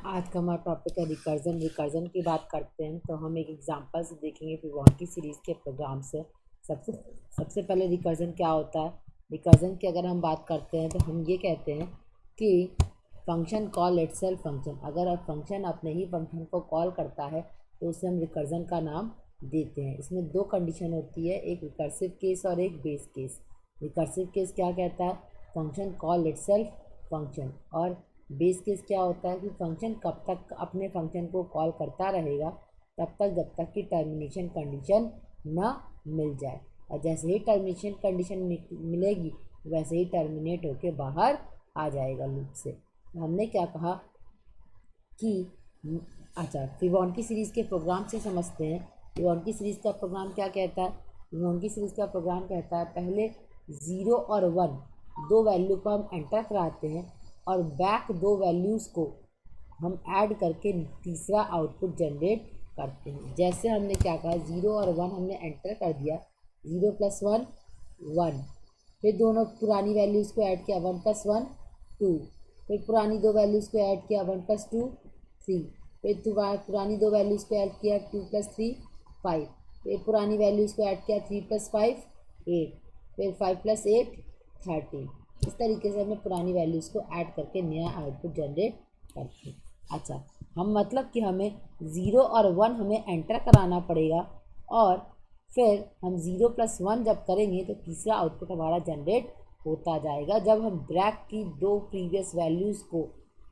आज का हमारा टॉपिक है रिकर्जन। रिकर्जन की बात करते हैं तो हम एक एग्जांपल से देखेंगे फिबोनाची सीरीज़ के प्रोग्राम से। सबसे सबसे पहले रिकर्जन क्या होता है। रिकर्जन की अगर हम बात करते हैं तो हम ये कहते हैं कि फंक्शन कॉल इटसेल्फ फंक्शन, अगर फंक्शन अपने ही फंक्शन को कॉल करता है तो उसे हम रिकर्जन का नाम देते हैं। इसमें दो कंडीशन होती है, एक रिकर्सिव केस और एक बेस केस। रिकर्सिव केस क्या कहता है, फंक्शन कॉल इटसेल्फ फंक्शन, और बेस केस क्या होता है कि फंक्शन कब तक अपने फंक्शन को कॉल करता रहेगा, तब तक जब तक कि टर्मिनेशन कंडीशन ना मिल जाए, और जैसे ही टर्मिनेशन कंडीशन मिलेगी वैसे ही टर्मिनेट होके बाहर आ जाएगा लूप से। तो हमने क्या कहा कि अच्छा, फिबोनाची सीरीज़ के प्रोग्राम से समझते हैं। फिबोनाची सीरीज़ का प्रोग्राम क्या कहता है। फिबोनाची सीरीज़ का प्रोग्राम कहता है पहले 0 और 1 दो वैल्यू को हम एंटर कराते हैं और बैक दो वैल्यूज़ को हम ऐड करके तीसरा आउटपुट जनरेट करते हैं। जैसे हमने क्या कहा, 0 और 1 हमने एंटर कर दिया, 0 + 1 1, फिर दोनों पुरानी वैल्यूज़ को ऐड किया, 1 + 1 2, फिर पुरानी दो वैल्यूज़ को ऐड किया, 1 + 2 3, फिर पुरानी दो वैल्यूज़ को ऐड किया, 2 + 3 5, फिर पुरानी वैल्यूज़ को ऐड किया, 3 + 5 8, फिर 5 + 8 13। इस तरीके से हमें पुरानी वैल्यूज़ को ऐड करके नया आउटपुट जनरेट करते हैं। अच्छा, हम मतलब कि हमें 0 और 1 हमें एंटर कराना पड़ेगा, और फिर हम 0 + 1 जब करेंगे तो तीसरा आउटपुट हमारा जनरेट होता जाएगा। जब हम ब्रैक की दो प्रीवियस वैल्यूज़ को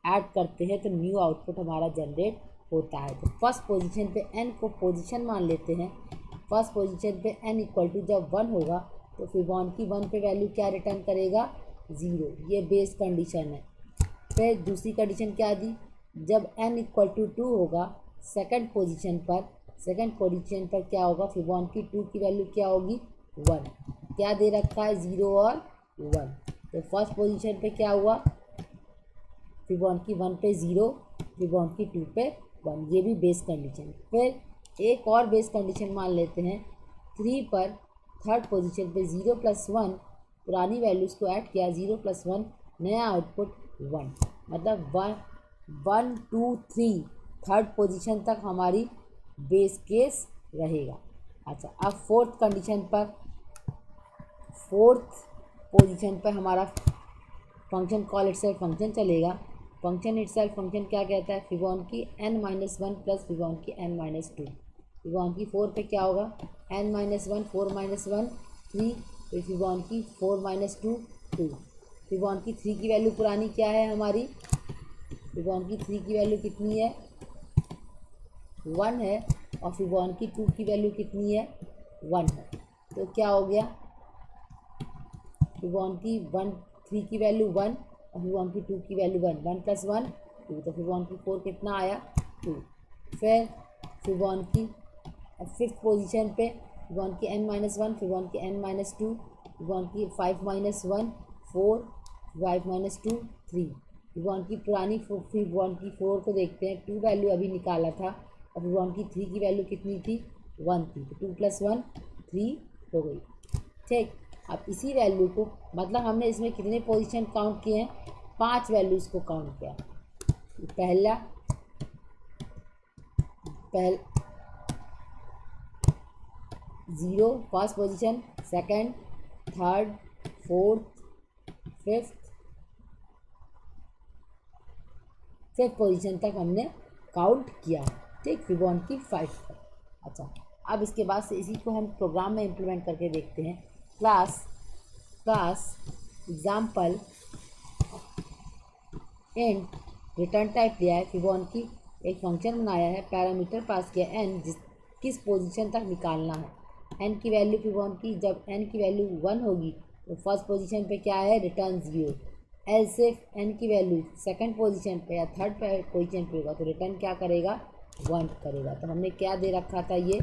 ऐड करते हैं तो न्यू आउटपुट हमारा जनरेट होता है। तो फर्स्ट पोजीशन पे n को पोजीशन मान लेते हैं। फर्स्ट पोजीशन पे n = जब 1 होगा तो फिबोनाची 1 पे वैल्यू क्या रिटर्न करेगा, 0। ये बेस कंडीशन है। फिर दूसरी कंडीशन क्या दी, जब n = 2 होगा सेकंड पोजीशन पर क्या होगा, फिबोनाची 2 की वैल्यू क्या होगी, 1। क्या दे रखा है, 0 और 1। तो फर्स्ट पोजीशन पे क्या हुआ, फिबोनाची 1 पे 0, फिबोनाची 2 पे 1। ये भी बेस कंडीशन। फिर एक और बेस कंडीशन मान लेते हैं, 3 पर थर्ड पोजीशन पे 0 + 1 पुरानी वैल्यूज़ को ऐड किया, 0 + 1 नया आउटपुट 1, मतलब 1 2 3 थर्ड पोजीशन तक हमारी बेस केस रहेगा। अच्छा, अब फोर्थ पोजीशन पर हमारा फंक्शन कॉल इटसेल्फ फंक्शन चलेगा। फंक्शन इटसेल्फ फंक्शन क्या कहता है, Fibonacci n-1 + Fibonacci n-2। Fibonacci 4 पे क्या होगा, n-1 4 - 1 3, फिर फिबोनाची 4 - 2 2। फिबोनाची 3 की वैल्यू पुरानी क्या है हमारी, फिबोनाची 3 की वैल्यू कितनी है, 1 है, और फिबोनाची 2 की वैल्यू कितनी है, 1 है। तो क्या हो गया, फिबोनाची 3 की वैल्यू 1 और फिबोनाची 2 की वैल्यू 1, 1 + 1 2, तो फिबोनाची 4 कितना आया, 2। फिर फिबोनाची फिफ्थ पोजीशन पे Fibonacci n-1, Fibonacci n-2, Fibonacci 5 - 1 4, 5 - 2 3। Fibonacci पुरानी फिबोनाची 4 को देखते हैं, 2 वैल्यू अभी निकाला था, और फिबोनाची 3 की वैल्यू कितनी थी, 1 थी, तो 2 + 1 3 हो गई। ठीक, अब इसी वैल्यू को, मतलब हमने इसमें कितने पोजीशन काउंट किए हैं, 5 वैल्यूज़ को काउंट किया। पहला 0 first position, second, third, fourth, fifth position तक हमने काउंट किया। ठीक, फिबोनाची 5 पर। अच्छा, अब इसके बाद से इसी को हम प्रोग्राम में इम्प्लीमेंट करके देखते हैं। Class example int return type लिया है, फिबोनाची एक फंक्शन बनाया है, पैरामीटर पास किया n, किस पोजीशन तक निकालना है। n की वैल्यू फिबोनाची जब n की वैल्यू 1 होगी तो फर्स्ट पोजीशन पे क्या है, रिटर्न 0। एल्स इफ n की वैल्यू सेकंड पोजीशन पे या थर्ड पोजीशन पे होगा तो रिटर्न क्या करेगा, 1 करेगा। तो हमने क्या दे रखा था, ये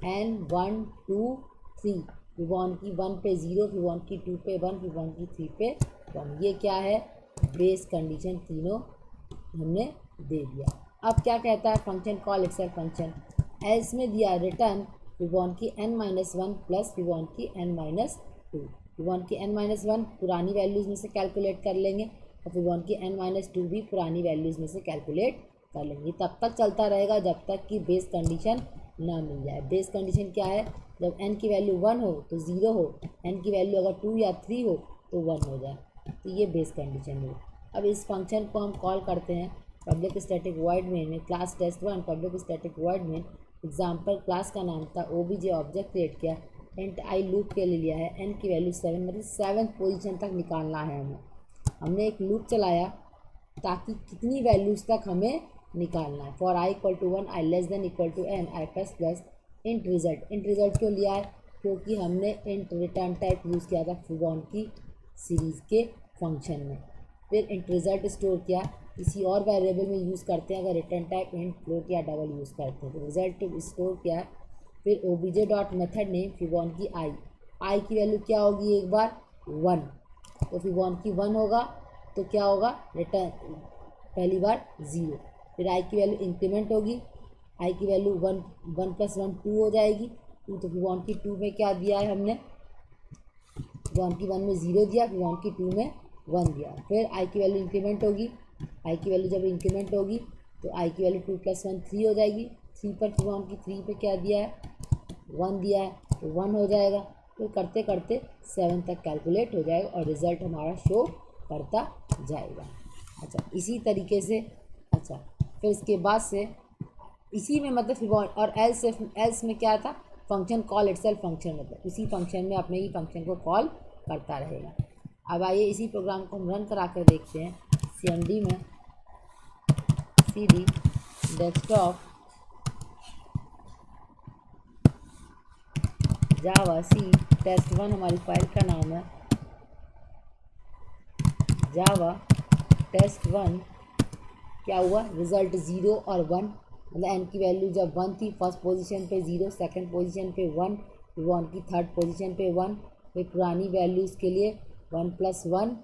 n 1 2 3, फिबोनाची 1 पे 0, फिबोनाची 2 पे 1, फिबोनाची 3 पे 1। ये क्या है, बेस कंडीशन तीनों हमने दे दिया। अब क्या कहता है function call itself function, else में दिया return Fibonacci n-1 + Fibonacci n-2। Fibonacci n-1 पुरानी वैल्यूज़ में से कैलकुलेट कर लेंगे, और फिबोनाची n-2 भी पुरानी वैल्यूज़ में से कैलकुलेट कर लेंगे। तब तक चलता रहेगा जब तक कि बेस कंडीशन ना मिल जाए। बेस कंडीशन क्या है, जब n की वैल्यू 1 हो तो 0 हो, n की वैल्यू अगर 2 या 3 हो तो 1 हो जाए, तो ये बेस कंडीशन है। अब इस फंक्शन को हम कॉल करते हैं पब्लिक स्टैटिक वॉइड मेन में class test1 public static void main example class का नाम था, obj ऑब्जेक्ट क्रिएट किया, इंट आई लूप के लिए लिया है, n की वैल्यू 7 मतलब 7th पोजीशन तक निकालना है हमें। हमने एक लूप चलाया ताकि कितनी वैल्यूज़ तक हमें निकालना है। For i equal to 1 i less than equal to n i plus plus int result. Int result क्यों लिया है, क्योंकि हमने इंट रिटर्न टाइप यूज़ किया था फिबोनाची सीरीज़ के फंक्शन में। फिर इंट रिजल्ट स्टोर किया, किसी और वेरिएबल में यूज़ करते हैं अगर रिटर्न टाइप इंट फ्लोट या डबल यूज़ करते हैं, तो रिजल्ट स्टोर किया। फिर obj dot method name Fibonacci I की वैल्यू क्या होगी एक बार 1, तो फिबोनाची 1 होगा तो क्या होगा रिटर्न पहली बार 0। फिर आई की वैल्यू इंक्रीमेंट होगी, आई की वैल्यू 1 प्लस 1 2 हो जाएगी, 2 तो फिबोनाची 2 में क्या दिया है हमने, फिबोनाची 1 में 0 दिया, फिबोनाची 2 में 1 दिया। फिर आई की वैल्यू इंक्रीमेंट होगी, आई की वैल्यू जब इंक्रीमेंट होगी तो आई की वैल्यू 2 प्लस 1 3 हो जाएगी, 3 पर फिबोनाची 3 पे क्या दिया है 1 दिया है तो 1 हो जाएगा। फिर करते करते 7 तक कैलकुलेट हो जाएगा और रिज़ल्ट हमारा शो करता जाएगा। अच्छा इसी तरीके से, अच्छा फिर इसके बाद से इसी में मतलब फिबोन और एल्स में क्या था, फंक्शन कॉल इटसेल्फ फंक्शन मतलब इसी फंक्शन में अपने ही फंक्शन को कॉल करता रहेगा। अब आइए इसी प्रोग्राम को हम रन करा कर देखते हैं। cmd में cd डेस्कटॉप जावा सी test1 हमारी फाइल का नाम है, जावा test1 क्या हुआ रिज़ल्ट 0 और 1 मतलब n की वैल्यू जब 1 थी फर्स्ट पोजीशन पे 0, सेकंड पोजीशन पे 1, फिर 1 की थर्ड पोजीशन पे 1, फिर पुरानी वैल्यूज़ के लिए 1 प्लस 1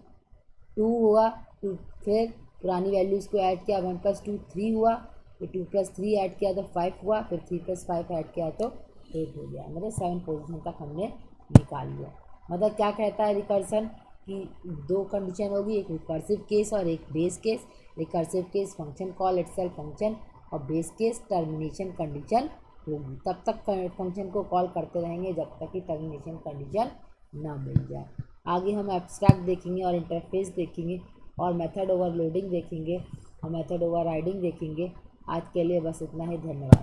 2 हुआ, 2 फिर पुरानी वैल्यूज़ को ऐड किया 1 प्लस 2 3 हुआ, फिर 2 प्लस 3 ऐड किया तो 5 हुआ, फिर 3 प्लस 5 ऐड किया तो 8 हो गया, मतलब 7 पोजीशन तक हमने निकाल लिया। मतलब क्या कहता है रिकर्सन कि 2 कंडीशन होगी, एक रिकर्सिव केस और एक base case. Recursive case function call itself function और बेस केस टर्मिनेशन कंडीशन होगी। तब तक फंक्शन को कॉल करते रहेंगे जब तक कि टर्मिनेशन कंडीशन ना मिल जाए। आगे हम एब्स्ट्रैक्ट देखेंगे और इंटरफेस देखेंगे और मेथड ओवरलोडिंग देखेंगे और मेथड ओवरराइडिंग देखेंगे। आज के लिए बस इतना ही, धन्यवाद।